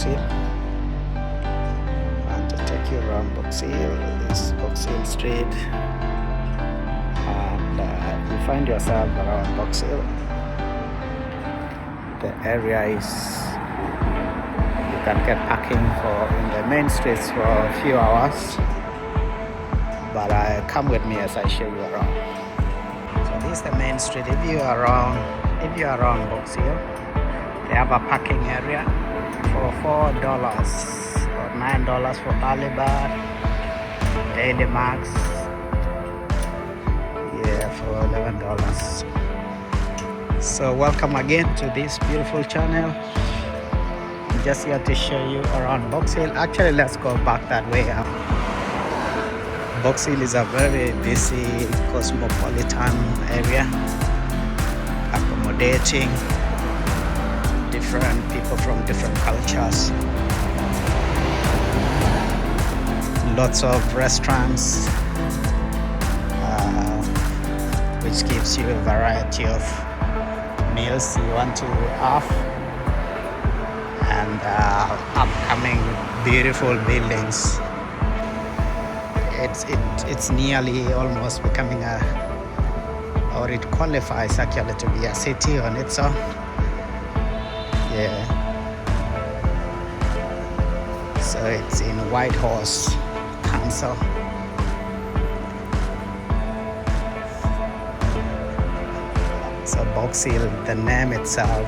Brox Hill. I want to take you around Brox Hill, this Brox Hill Street, and you find yourself around Brox Hill. The area is, you can get parking for in the main streets for a few hours, but come with me as I show you around. So this is the main street. If you are around Brox Hill, they have a parking area for $4 or $9 for early bird, daily max, for $11. So welcome again to this beautiful channel. I'm just here to show you around Brox Hill. Actually, let's go back that way. Brox Hill is a very busy cosmopolitan area, accommodating different people from different cultures. Lots of restaurants, which gives you a variety of meals you want to have, and upcoming beautiful buildings. It's nearly almost becoming or it qualifies actually to be a city on its own. So it's in Whitehorse Council. So Brox Hill, the name itself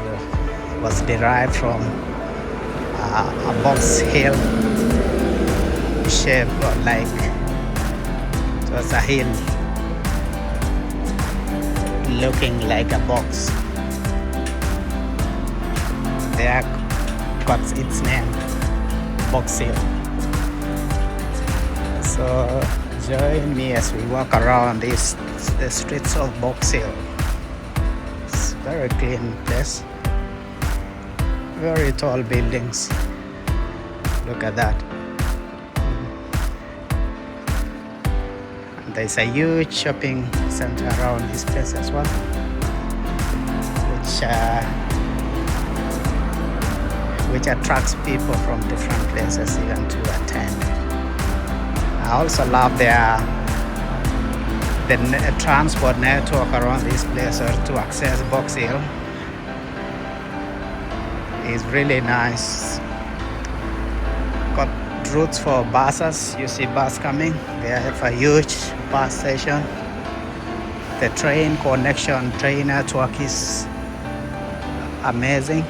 was derived from a box hill shape like, it was a hill looking like a box. There got its name, Brox Hill. So join me as we walk around the streets of Brox Hill. It's a very clean place, very tall buildings. Look at that. And there's a huge shopping center around this place as well, which attracts people from different places even to attend. I also love the transport network around this place to access Brox Hill. It's really nice. Got routes for buses. You see bus coming. They have a huge bus station. The train connection, train network is amazing.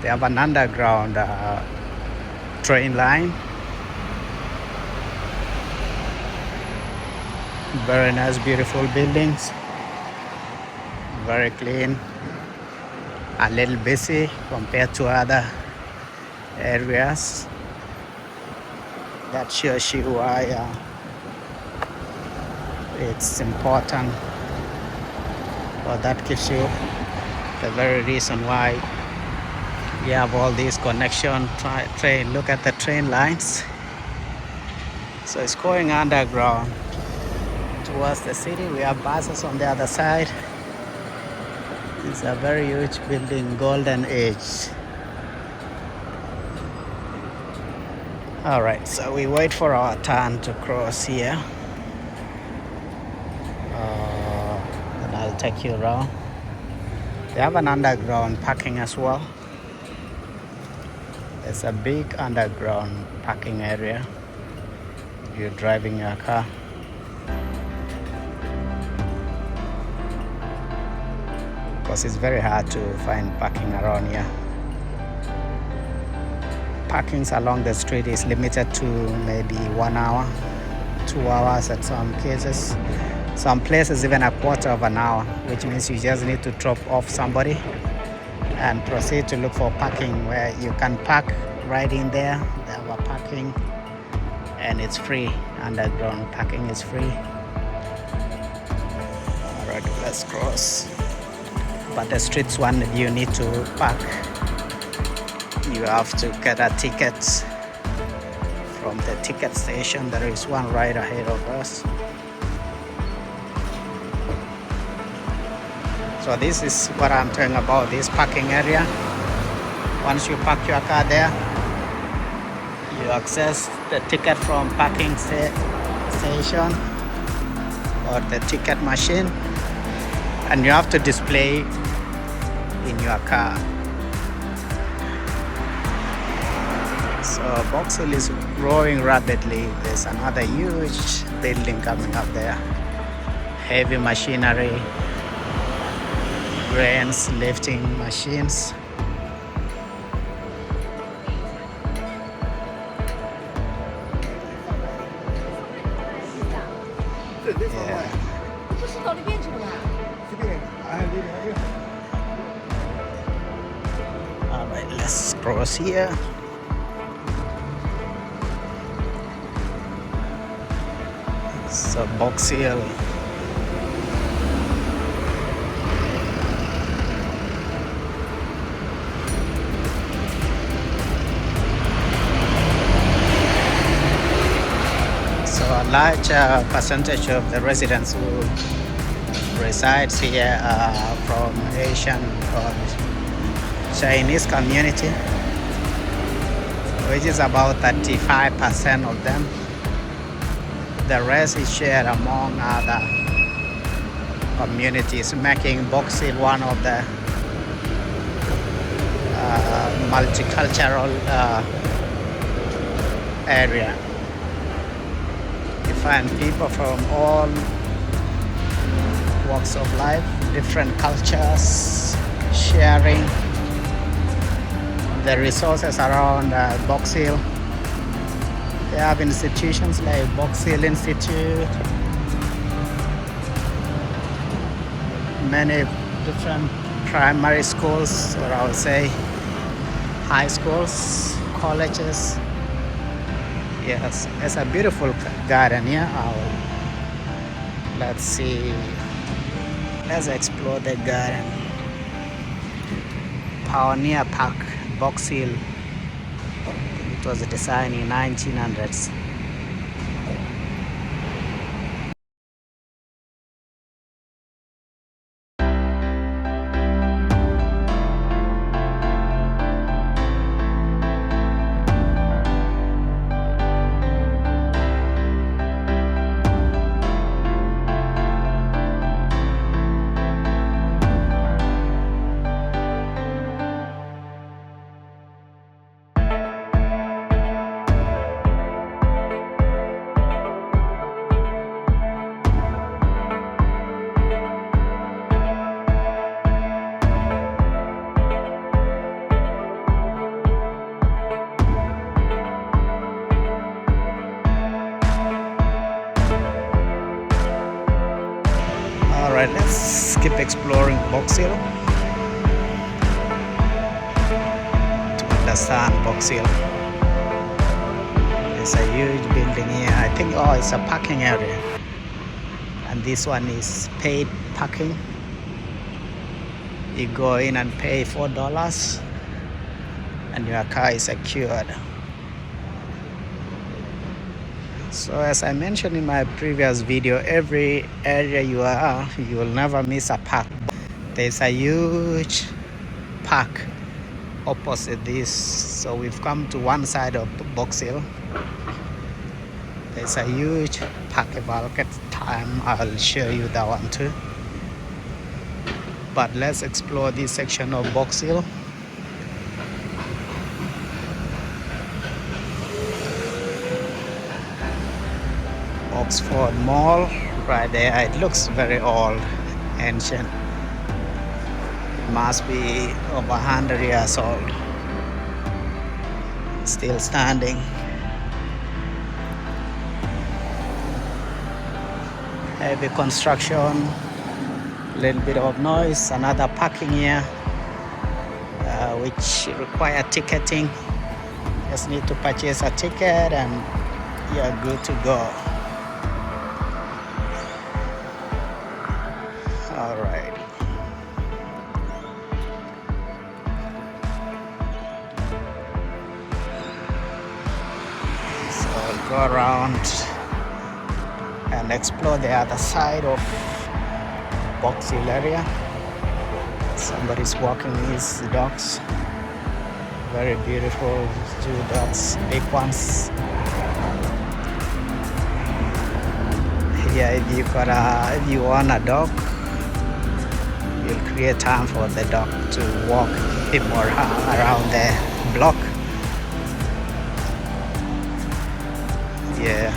They have an underground train line. Very nice, beautiful buildings. Very clean. A little busy compared to other areas. That shows you why it's important. Well, that gives you the very reason why we have all these connection train. Look at the train lines. So it's going underground towards the city. We have buses on the other side. It's a very huge building, golden age. All right, so we wait for our turn to cross here. And I'll take you around. They have an underground parking as well. There's a big underground parking area if you're driving your car. Because it's very hard to find parking around here. Parkings along the street is limited to maybe 1 hour, 2 hours at some cases. Some places even a quarter of an hour, which means you just need to drop off somebody and proceed to look for parking where you can park right in there. They have a parking and it's free. Underground parking is free. All right, let's cross. But the streets one, you need to park. You have to get a ticket from the ticket station. There is one right ahead of us. So this is what I'm talking about, this parking area. Once you park your car there, you access the ticket from parking station or the ticket machine, and you have to display in your car. So Brox Hill is growing rapidly. There's another huge building coming up there. Heavy machinery, cranes, lifting machines. Yeah. All right, let's cross here. So Brox Hill. So a large percentage of the residents who resides here are from Asian or Chinese community, which is about 35% of them. The rest is shared among other communities, making Brox Hill one of the multicultural area. You find people from all walks of life, different cultures, sharing the resources around Brox Hill. They have institutions like Brox Hill Institute, many different primary schools, or I would say high schools, colleges. Yes, it's a beautiful garden here. Let's see, let's explore the garden. Pioneer Park, Brox Hill. It was designed in 1900s. Alright, let's keep exploring Brox Hill to understand Brox Hill. There's a huge building here. I think, it's a parking area. And this one is paid parking. You go in and pay $4 and your car is secured. So as I mentioned in my previous video, every area you are, you will never miss a park. There's a huge park opposite this. So we've come to one side of Brox Hill. There's a huge park. If I'll get time, I'll show you that one too. But let's explore this section of Brox Hill. Oxford Mall right there. It looks very old, ancient. It must be over 100 years old. Still standing. Heavy construction, little bit of noise. Another parking here, which require ticketing. Just need to purchase a ticket and you're good to go. All right. So I'll go around and explore the other side of Brox Hill area. Somebody's walking his dogs. Very beautiful, two dogs, big ones. Here, if you want a dog, you'll create time for the dog to walk him or her around the block. Yeah,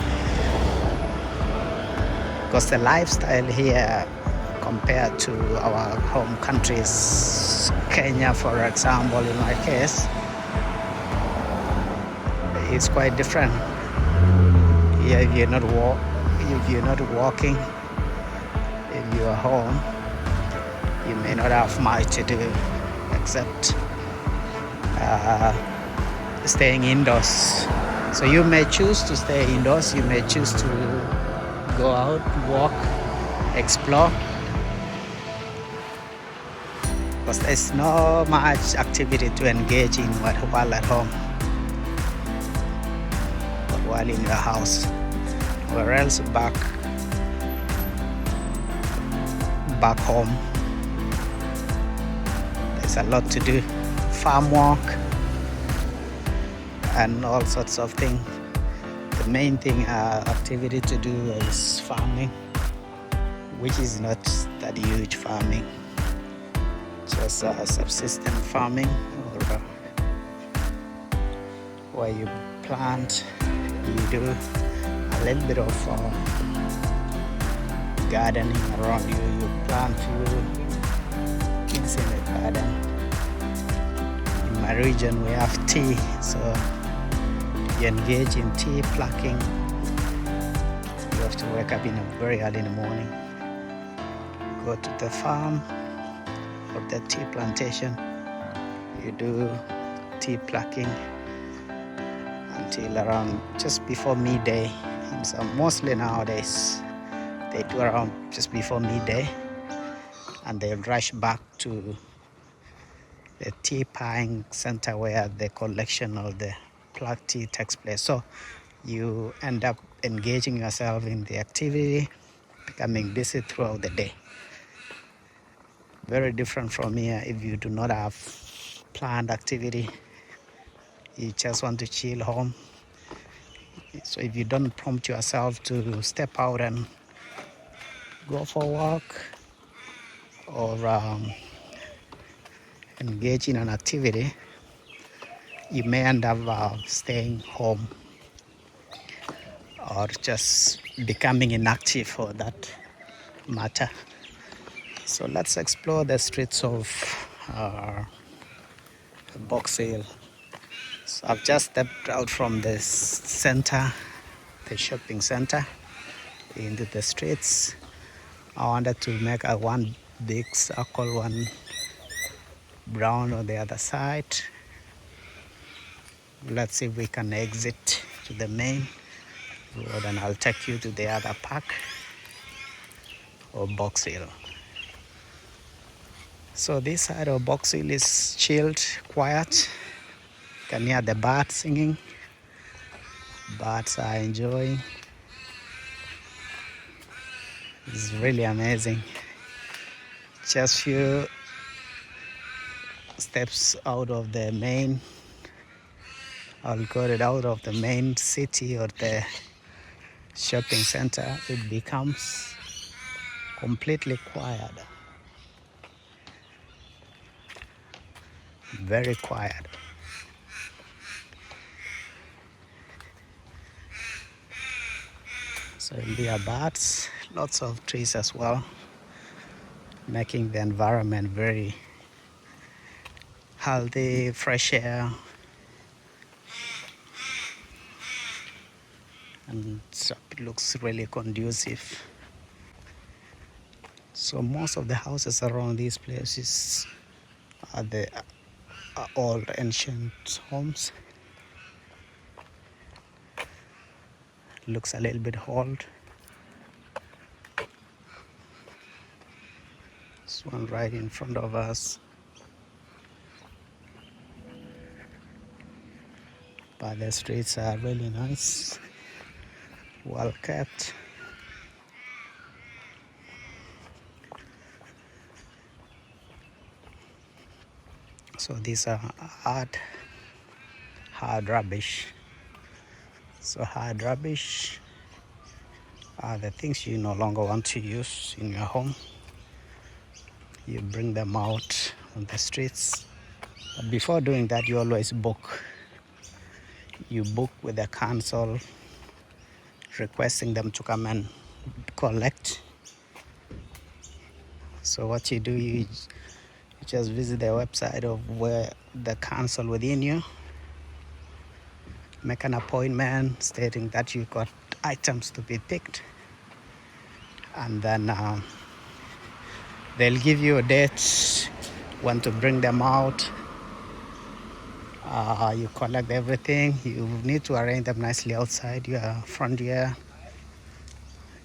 because the lifestyle here compared to our home countries, Kenya for example, in my case, is quite different. Here, if you're not walking, if you're home, you may not have much to do except staying indoors. So you may choose to stay indoors, you may choose to go out, walk, explore, because there's not much activity to engage in while at home or while in your house, or else back home. There's a lot to do, farm work and all sorts of things. The main thing activity to do is farming, which is not that huge farming, just subsistence farming, or where you plant, you do a little bit of gardening around you. You plant few things in the garden. In my region we have tea, so you engage in tea plucking. You have to wake up very early in the morning, go to the farm or the tea plantation. You do tea plucking until around just before midday. And so mostly nowadays they do around just before midday, and they'll rush back to the tea pieing center where the collection of the plucked tea takes place. So you end up engaging yourself in the activity, becoming busy throughout the day. Very different from here. If you do not have planned activity, you just want to chill home. So if you don't prompt yourself to step out and go for a walk or engage in an activity, you may end up staying home or just becoming inactive for that matter. So let's explore the streets of Brox Hill. So I've just stepped out from the center, the shopping center, into the streets. I wanted to make one big circle, one brown on the other side. Let's see if we can exit to the main road, and I'll take you to the other park of Brox Hill. So this side of Brox Hill is chilled, quiet. You can hear the birds singing. Birds are enjoying. It's really amazing. Just few steps out of the main, I'll call it out of the main city or the shopping center, it becomes completely quiet. Very quiet. So there are birds, lots of trees as well, making the environment very healthy, fresh air. And so it looks really conducive. So most of the houses around these places are the old ancient homes. Looks a little bit old. This one right in front of us. But the streets are really nice, well kept. So these are art hard rubbish. So hard rubbish are the things you no longer want to use in your home. You bring them out on the streets. But before doing that, you always book. You book with the council, requesting them to come and collect. So what you do, you just visit the website of where the council within you, make an appointment stating that you got items to be picked, and then they'll give you a date when to bring them out. You collect everything. You need to arrange them nicely outside your front yard,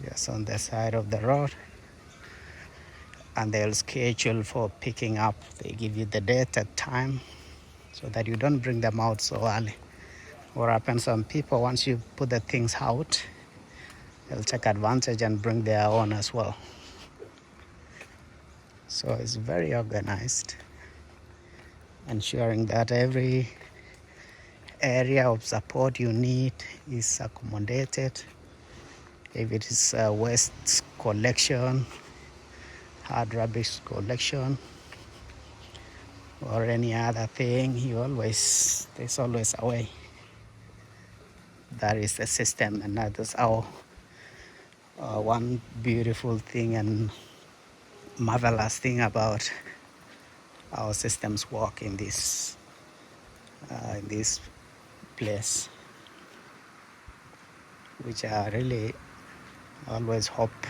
just on the side of the road, and they'll schedule for picking up. They give you the date and time so that you don't bring them out so early. What happens, some people, once you put the things out, they'll take advantage and bring their own as well. So it's very organized, ensuring that every area of support you need is accommodated. If it is waste collection, hard rubbish collection, or any other thing, there's always a way. That is the system, and that is our one beautiful thing and marvelous thing about our systems work in this place, which I really always hope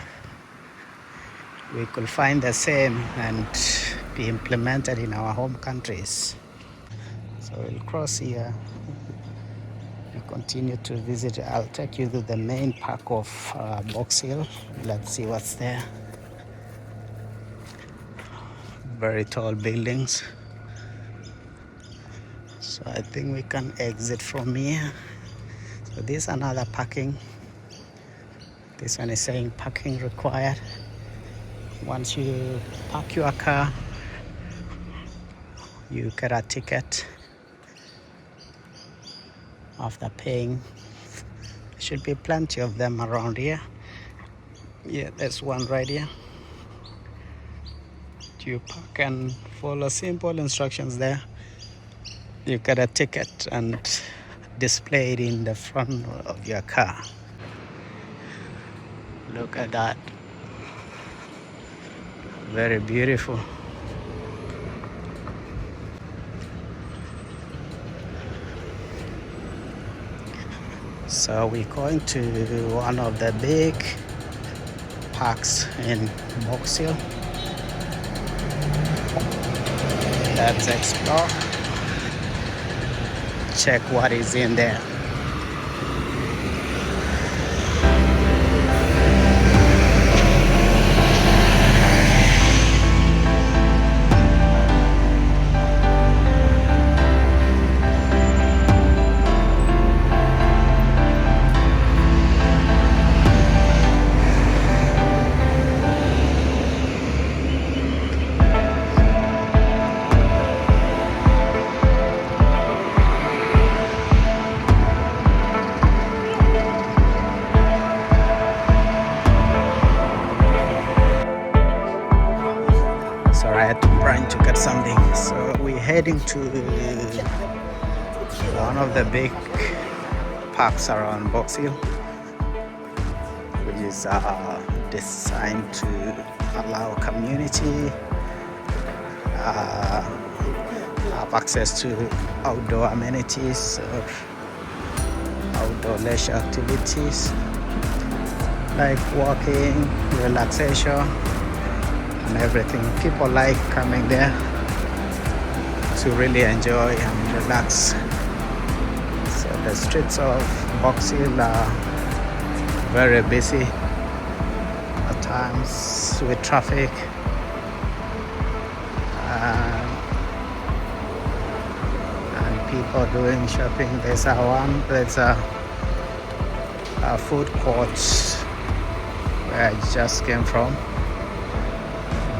we could find the same and be implemented in our home countries. So we'll cross here and continue to visit. I'll take you to the main park of Brox Hill. Let's see what's there. Very tall buildings. So I think we can exit from here. So this is another parking. This one is saying parking required. Once you park your car, you get a ticket. After paying, there should be plenty of them around here. Yeah, there's one right here. You park and follow simple instructions there. You get a ticket and display it in the front of your car. Look at that. Very beautiful. So we're going to one of the big parks in Brox Hill. Let's explore. Check what is in there. To get something. So we're heading to one of the big parks around Brox Hill, which is designed to allow community have access to outdoor amenities or outdoor leisure activities like walking, relaxation, and everything. People like coming there to really enjoy and relax. So the streets of Brox Hill are very busy at times with traffic, and people doing shopping. There's a food court where I just came from.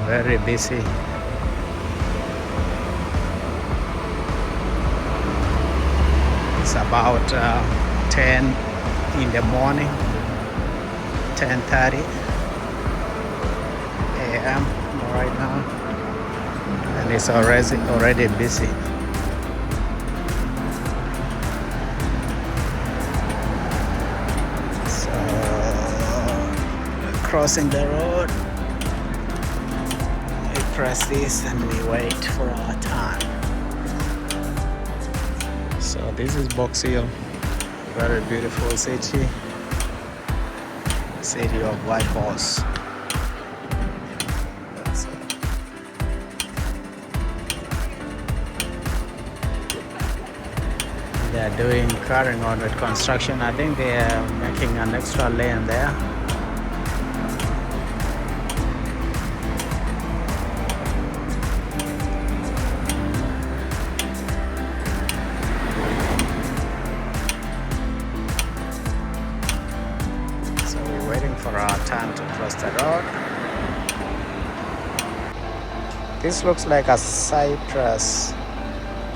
Very busy. It's about 10 in the morning, 10:30 a.m. right now, and it's already busy. So crossing the road, we press this and we wait for our time. So this is Brox Hill, very beautiful city of White Horse. They are carrying on with construction. I think they are making an extra lane there. So we're waiting for our turn to cross the road. This looks like a cypress,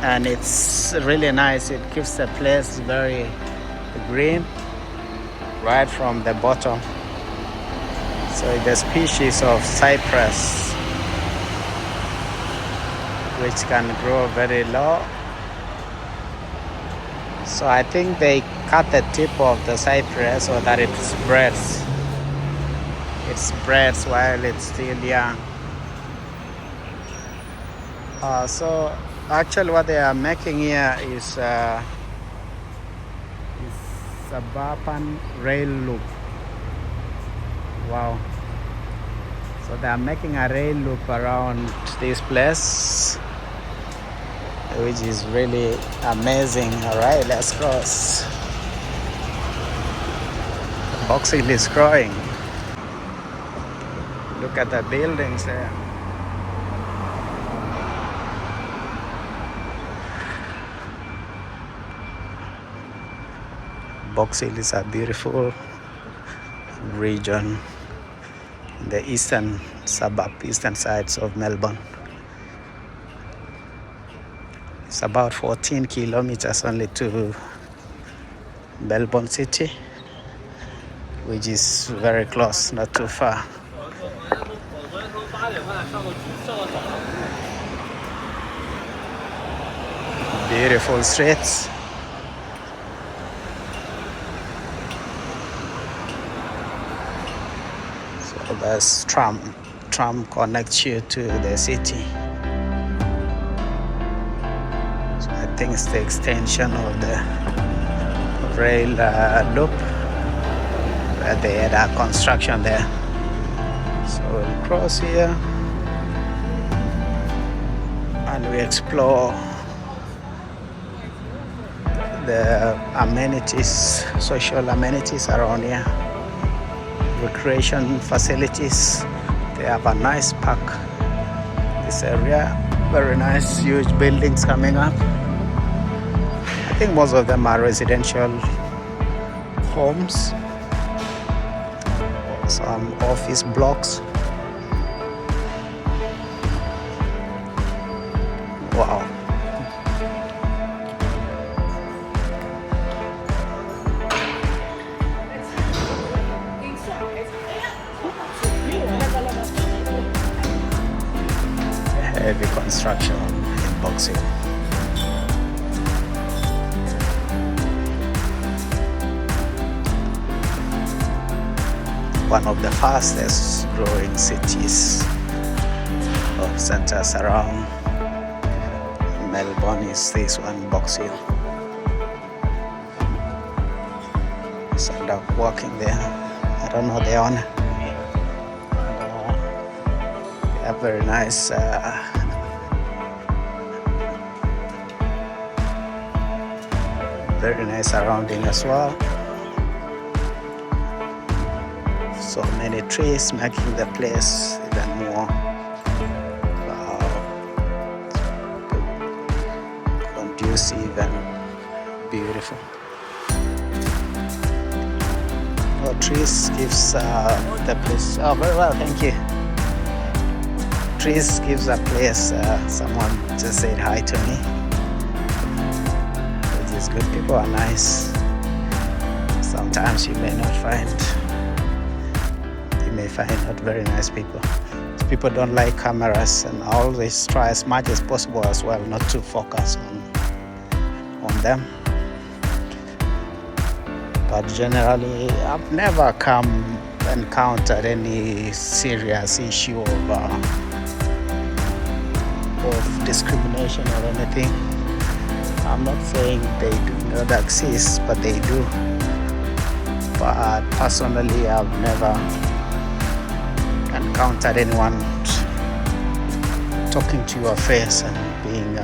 and it's really nice. It keeps the place very green right from the bottom. So it's a species of cypress which can grow very low. So I think they cut the tip of the cypress so that it spreads. It spreads while it's still young. So actually what they are making here is suburban rail loop. Wow. So they are making a rail loop around this place, which is really amazing. All right, let's cross. Brox Hill is growing. Look at the buildings there. Brox Hill is a beautiful region in the eastern sides of Melbourne. It's about 14 kilometers only to Melbourne city, which is very close, not too far. Beautiful streets. So there's tram connects you to the city. So I think it's the extension of the rail loop where they had a construction there. So we'll cross here and we explore the amenities, social amenities around here, recreation facilities. They have a nice park. This area, very nice, huge buildings coming up. I think most of them are residential homes, some office blocks. Wow. Heavy construction in Brox Hill. One of the fastest growing cities or centers around Melbourne is this one, Brox Hill. So I'm walking there. I don't know the owner. They have very nice surrounding as well. So many trees making the place even more conducive and beautiful. Oh, trees gives the place. Oh, very well, thank you. Trees gives a place. Someone just said hi to me, which is is good. People are nice. Sometimes you may find not very nice people. People don't like cameras, and I always try as much as possible as well not to focus on them. But generally, I've never encountered any serious issue of discrimination or anything. I'm not saying they do not exist, but they do. But personally, I've never encountered anyone talking to your face and being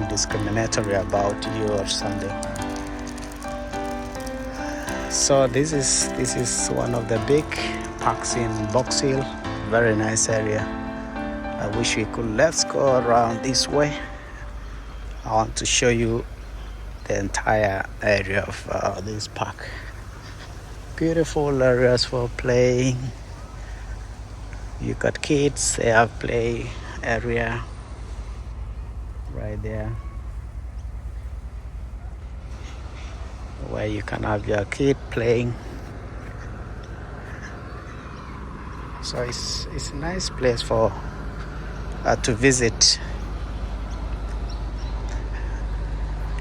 discriminatory about you or something. So this is one of the big parks in Brox Hill. Very nice area. I wish we could. Let's go around this way. I want to show you the entire area of this park. Beautiful areas for playing. You got kids, they have play area right there where you can have your kid playing. So it's a nice place for to visit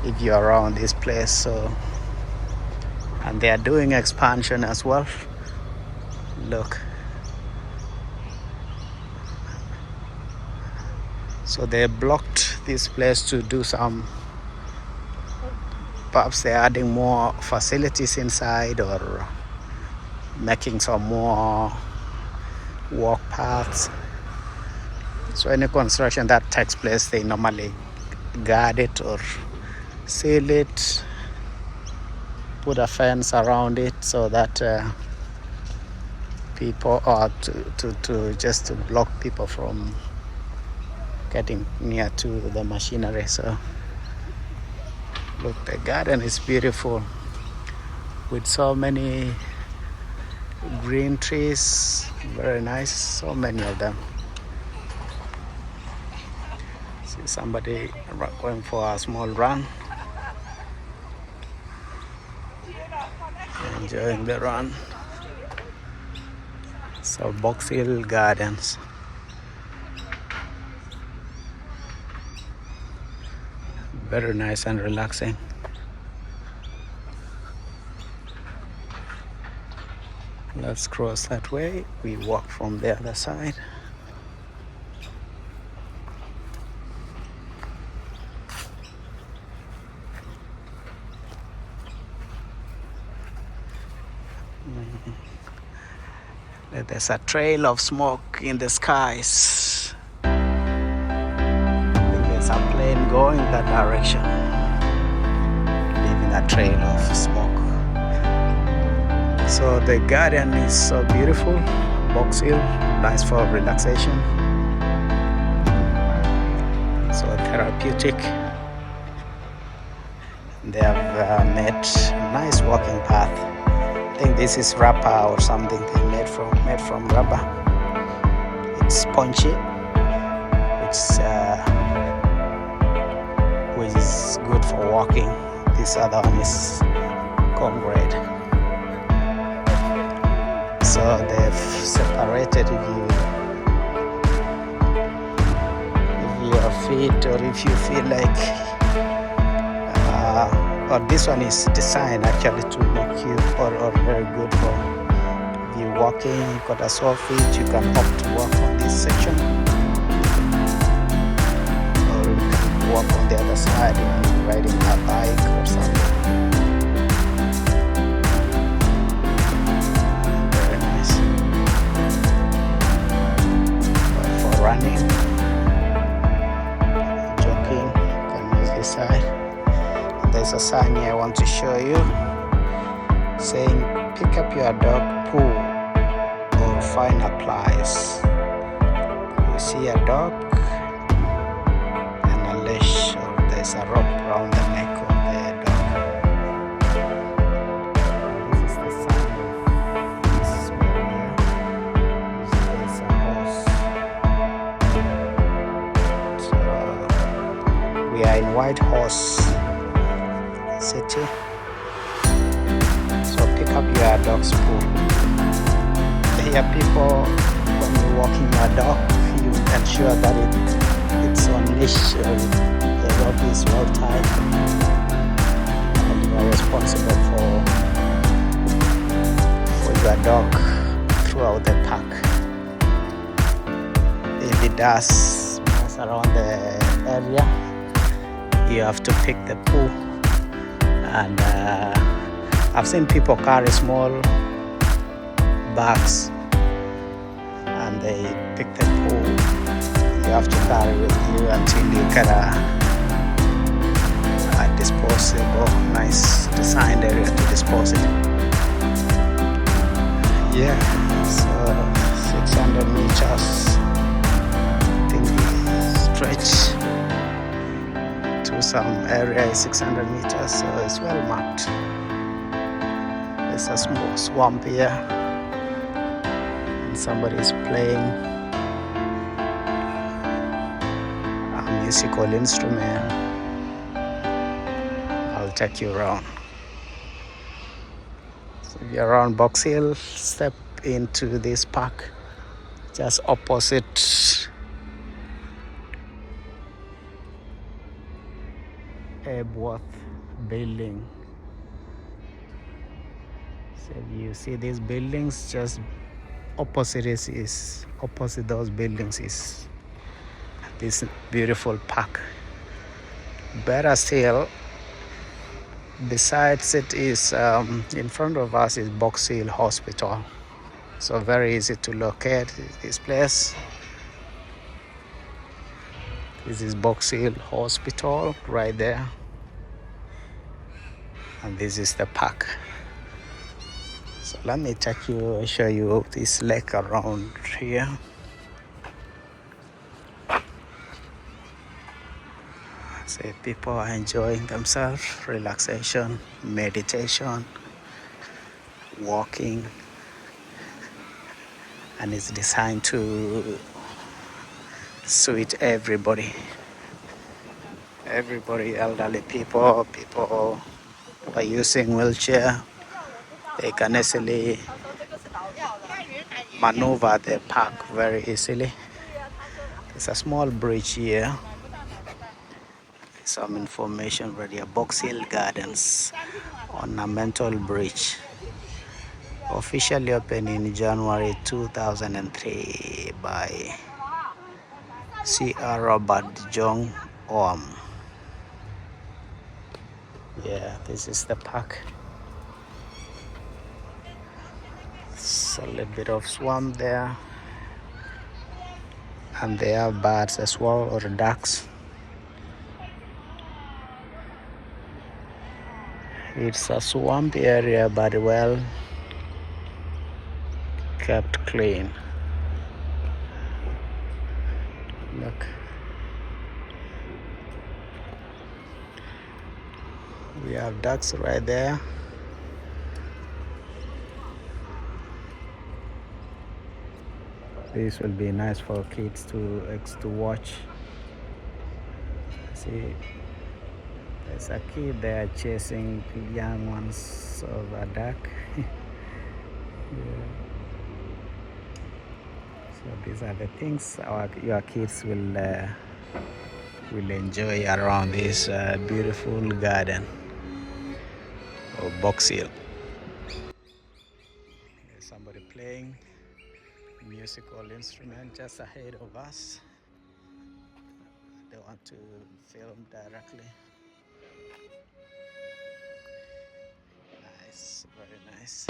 if you're around this place. So, and they are doing expansion as well. Look, so they blocked this place to do some, perhaps they're adding more facilities inside or making some more walk paths. So any construction that takes place, they normally guard it or seal it, put a fence around it so that people are to block people from getting near to the machinery. So look, the garden is beautiful with so many green trees. Very nice, so many of them. See somebody going for a small run, enjoying the run. So Brox Hill Gardens. Very nice and relaxing. Let's cross that way. We walk from the other side. There's a trail of smoke in the skies. I think there's a plane going that direction, leaving a trail of smoke. So the garden is so beautiful. Brox Hill, nice for relaxation. So therapeutic. They have made a nice walking path. I think this is rubber or something they made from rubber. It's spongy, which is good for walking. This other one is concrete. So they've separated if you are fit or if you feel like or this one is designed actually to make you or very good for if you're walking, you got a sore feet, you can opt to walk on this section, or you can walk on the other side when you're riding a bike or something. Very nice. But for running, jogging, you can use this side. There's a sign here I want to show you saying pick up your dog poo or find a place. You see a dog and a leash, or there's a rope around the neck of the dog. This is the sign of this small here. There's a horse. So White Horse City. So pick up your dog's poo. Here people, when you're walking your dog, you ensure that it's on leash, the rope is well tied, and you are responsible for your dog throughout the park. If it does mess around the area, you have to pick the poo. And I've seen people carry small bags and they pick the poo. You have to carry with you until you get a disposable, nice designed area to dispose it. Yeah, so 600 meters. Stretch to some area is 600 meters, so it's well marked. There's a small swamp here, and somebody is playing a musical instrument. I'll take you around. So if you're around Brox Hill, step into this park just opposite Airworth building. So you see these buildings, just opposite is opposite those buildings is this beautiful park. Better still, besides it is in front of us is Brox Hill Hospital. So very easy to locate this place. This is Brox Hill Hospital right there, and this is the park. So let me show you this lake around here. See, people are enjoying themselves, relaxation, meditation, walking, and it's designed to suit everybody, elderly people who are using wheelchair. They can easily maneuver the park very easily. There's a small bridge here. Some information right here. Brox Hill Gardens ornamental bridge, officially opened in January 2003 by C.R. Robert Jong Om. Yeah, this is the park. It's a little bit of swamp there, and they have birds as well, or ducks. It's a swamp area, but well kept clean. Look, we have ducks right there. This will be nice for kids to watch. See, there's a kid there chasing young ones of a duck. Yeah. So these are the things your kids will enjoy around this beautiful garden of Brox Hill. There's somebody playing musical instrument just ahead of us. They want to film directly. Nice, very nice.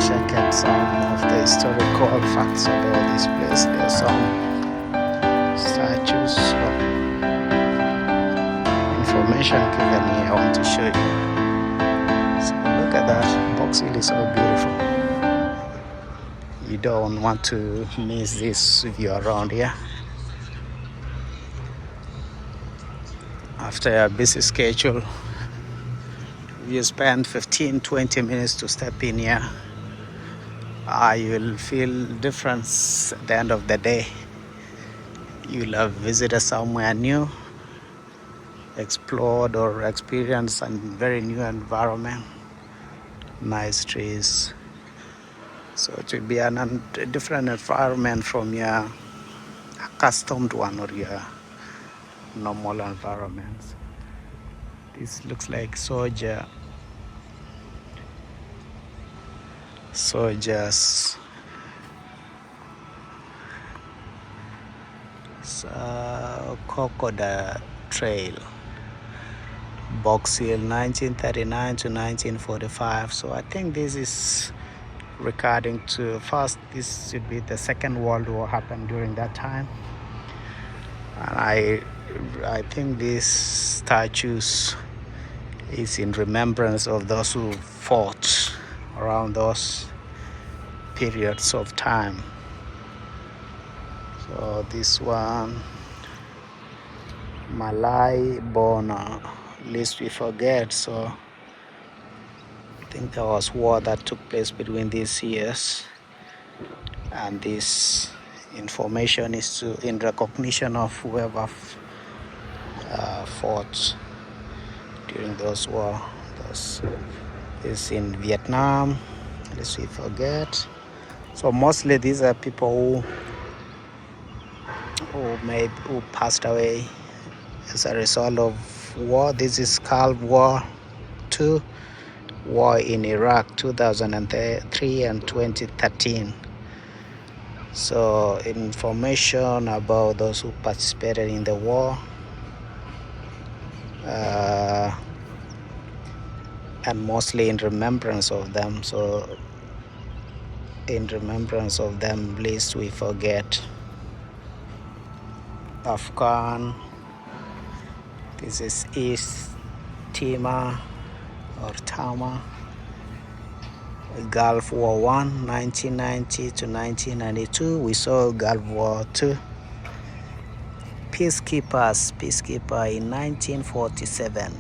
check out some of the historical facts about this place. There's some statues or information given here I want to show you. So look at that. Brox Hill is so beautiful. You don't want to miss this if you're around here. After a busy schedule, you spend 15-20 minutes to step in here. You will feel difference at the end of the day. You'll have visited somewhere new, explored or experienced a very new environment, nice trees. So it will be a different environment from your accustomed one or your normal environments. This looks like soldiers. Crocodile Trail, Brox Hill, 1939 to 1945. So I think this is regarding to first. This should be the Second World War happened during that time, and I think these statues is in remembrance of those who fought around those periods of time. So this one, Malay born, lest we forget. So I think there was war that took place between these years, and this information is in recognition of whoever fought during those wars. This is in Vietnam, lest we forget. So mostly these are people who passed away as a result of war. This is Gulf War II, war in Iraq 2003 and 2013. So information about those who participated in the war, and mostly in remembrance of them. So in remembrance of them, lest we forget. Afghan, this is East Timor or Tama. Gulf War I, 1990 to 1992. We saw Gulf War II. Peacekeeper in 1947.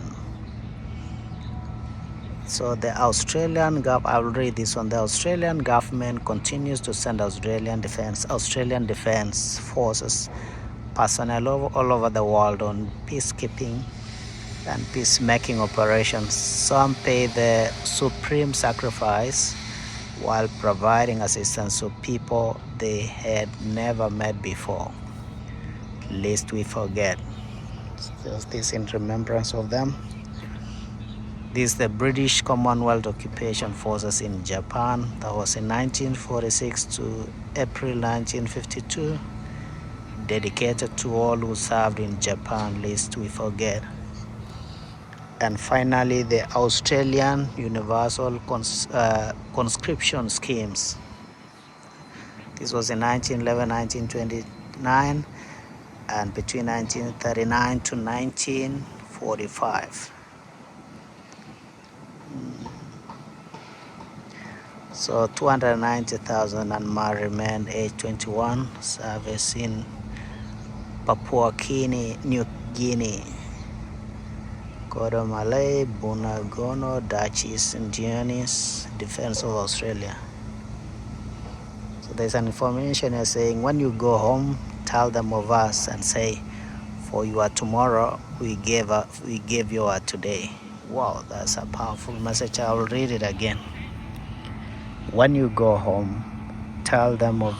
So the Australian government, I'll read this one. The Australian government continues to send Australian Defence Forces personnel all over the world on peacekeeping and peacemaking operations. Some pay the supreme sacrifice while providing assistance to people they had never met before. Lest we forget. Just this in remembrance of them. This is the British Commonwealth Occupation Forces in Japan. That was in 1946 to April 1952. Dedicated to all who served in Japan, lest we forget. And finally, the Australian Universal Conscription Schemes. This was in 1911, 1929, and between 1939 to 1945. So 290,000 unmarried remained age 21, service in Papua New Guinea, Kodo Malay, Bunagono, Dutch East Indians, Defense of Australia. So there's an information here saying, when you go home, tell them of us and say, for your tomorrow, we gave your today. Wow, that's a powerful message. I will read it again. When you go home, tell them of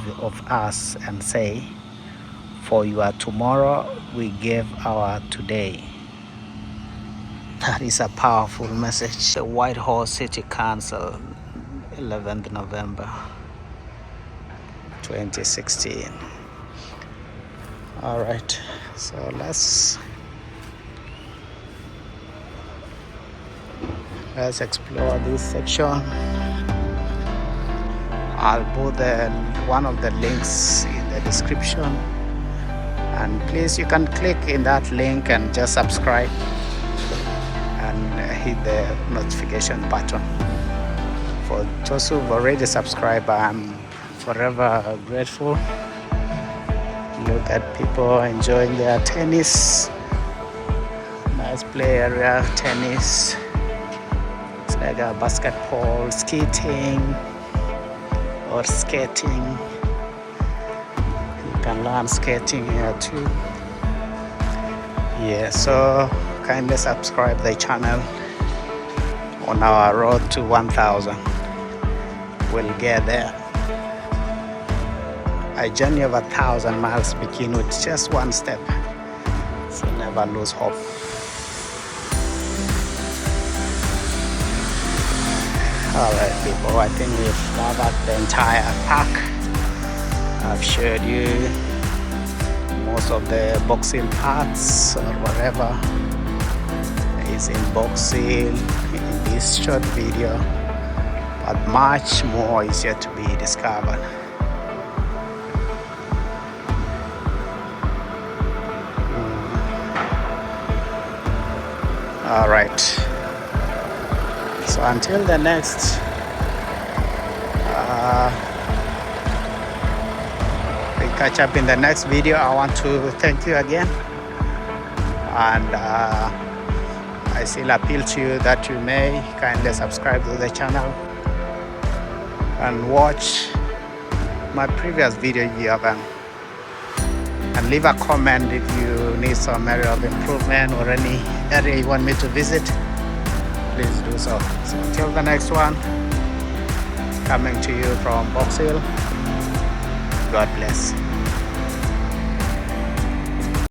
us and say, for your tomorrow, we gave our today. That is a powerful message. The Whitehorse City Council, 11th November 2016. All right, so let's explore this section. I'll put one of the links in the description, and please, you can click in that link and just subscribe and hit the notification button. For those who've already subscribed, I'm forever grateful. Look at people enjoying their tennis. Nice play area, tennis. It's like a basketball, skating or skating. You can learn skating here too. Yeah, so kindly subscribe the channel. On our road to 1,000, we'll get there. A journey of 1,000 miles begin with just one step, so never lose hope. Alright people, I think we've covered the entire park. I've showed you most of the Brox Hill parts or whatever is in Brox Hill in this short video, but much more is yet to be discovered. Alright, so until the next we catch up in the next video, I want to thank you again, and I still appeal to you that you may kindly subscribe to the channel and watch my previous video if you haven't, and leave a comment if you need some area of improvement or any area you want me to visit. Please do so. So until the next one, coming to you from Brox Hill, God bless.